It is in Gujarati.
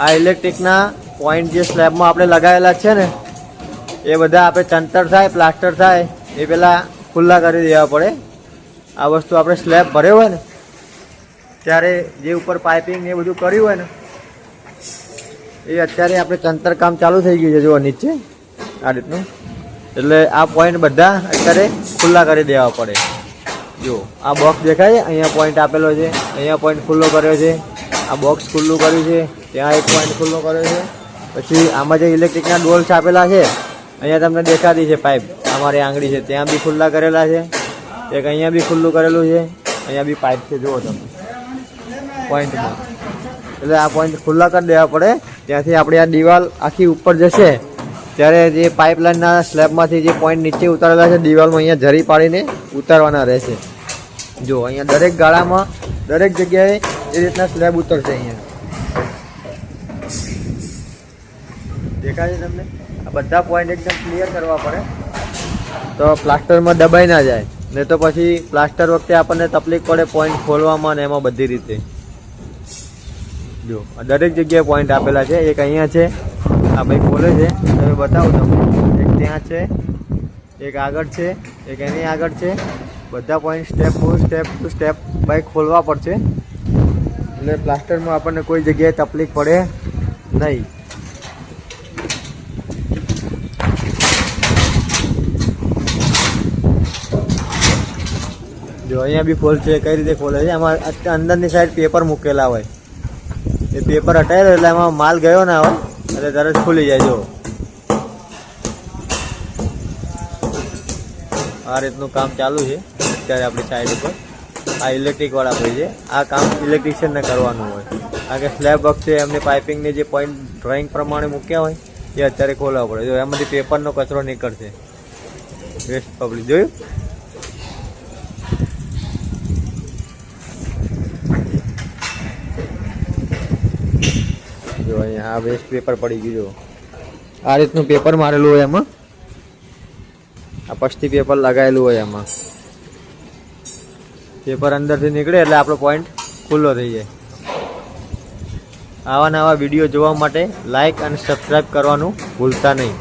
આ ઇલેક્ટ્રિકના પોઈન્ટ જે સ્લેબમાં આપણે લગાવેલા છે ને એ બધા આપણે ચંતર થાય પ્લાસ્ટર થાય એ પહેલાં ખુલ્લા કરી દેવા પડે. આ વસ્તુ આપણે સ્લેબ ભર્યો હોય ને ત્યારે જે ઉપર પાઇપિંગ એ બધું કર્યું હોય ને એ અત્યારે આપણે ચંતર કામ ચાલુ થઈ ગયું છે. જુઓ નીચે આ રીતનું, એટલે આ પોઈન્ટ બધા અત્યારે ખુલ્લા કરી દેવા પડે. જો આ બોક્સ દેખાય છે, અહીંયા પોઈન્ટ આપેલો છે, અહીંયા પોઈન્ટ ખુલ્લો કર્યો છે, આ બોક્સ ખુલ્લું કર્યું છે, ત્યાં એક પોઈન્ટ ખુલ્લો કર્યો છે. પછી આમાં જે ઇલેક્ટ્રિકના ડોલ્સ આપેલા છે અહીંયા તમને દેખાતી છે પાઇપ, અમારી આંગળી છે ત્યાં બી ખુલ્લા કરેલા છે, એક અહીંયા બી ખુલ્લું કરેલું છે, અહીંયા બી પાઇપ છે જુઓ તમે પોઈન્ટમાં. એટલે આ પોઈન્ટ ખુલ્લા કરી દેવા પડે. ત્યાંથી આપણી આ દિવાલ આખી ઉપર જશે ત્યારે જે પાઇપલાઇનના સ્લેબમાંથી જે પોઈન્ટ નીચે ઉતારેલા છે દિવાલમાં અહીંયા જરી પાડીને ઉતારવાના રહેશે. જો અહીંયા દરેક ગાળામાં દરેક જગ્યાએ એ રીતના સ્લેબ ઉતરશે. અહીંયા દેખાય છે તમને? આ બધા પોઈન્ટ એકદમ ક્લિયર કરવા પડે તો પ્લાસ્ટરમાં દબાઈ ના જાય, નહીં તો પછી પ્લાસ્ટર વખતે આપણને તકલીફ પડે પોઈન્ટ ખોલવામાં ને એમાં બધી રીતે. જો દરેક જગ્યાએ પોઈન્ટ આપેલા છે. એક અહીંયા છે, આ ભાઈ ખોલે છે તમે બતાવું તમને, એક ત્યાં છે, એક આગળ છે, એક એની આગળ છે. બધા point step to step by ખોલવા પડશે એટલે પ્લાસ્ટરમાં આપણને કોઈ જગ્યાએ તકલીફ પડે નહીં. જો અહીંયા બી ખોલ છે, કઈ રીતે ખોલે છે. આમાં અંદરની સાઈડ પેપર મૂકેલા હોય, એ પેપર હટાવેલો એટલે એમાં માલ ગયો ના હોય એટલે તરત ખુલી જાય. જો આ રીતનું કામ ચાલુ છે અત્યારે આપણી સાઈડ ઉપર. આ ઇલેક્ટ્રિક વાળા ભાઈ છે, આ કામ ઇલેક્ટ્રિશિયનને કરવાનું હોય. કારણ કે સ્લેબ વર્ક છે એમને પાઇપિંગને જે પોઈન્ટ ડ્રોઈંગ પ્રમાણે મૂક્યા હોય એ અત્યારે ખોલવા પડે. જો એમાંથી પેપરનો કચરો નીકળશે, વેસ્ટ પબ્લિક જોયું. જો અહીંયા આ વેસ્ટ પેપર પડી ગયું. જો આ રીતનું પેપર મારેલું હોય એમાં, આ પસ્તી પેપર લગાવેલું હોય એમાં. પેપર અંદરથી નીકળે એટલે આપણો પોઈન્ટ ખુલ્લો થઈ જાય. આવા નવા વિડીયો જોવા માટે લાઈક અને સબસ્ક્રાઈબ કરવાનું ભૂલતા નહીં.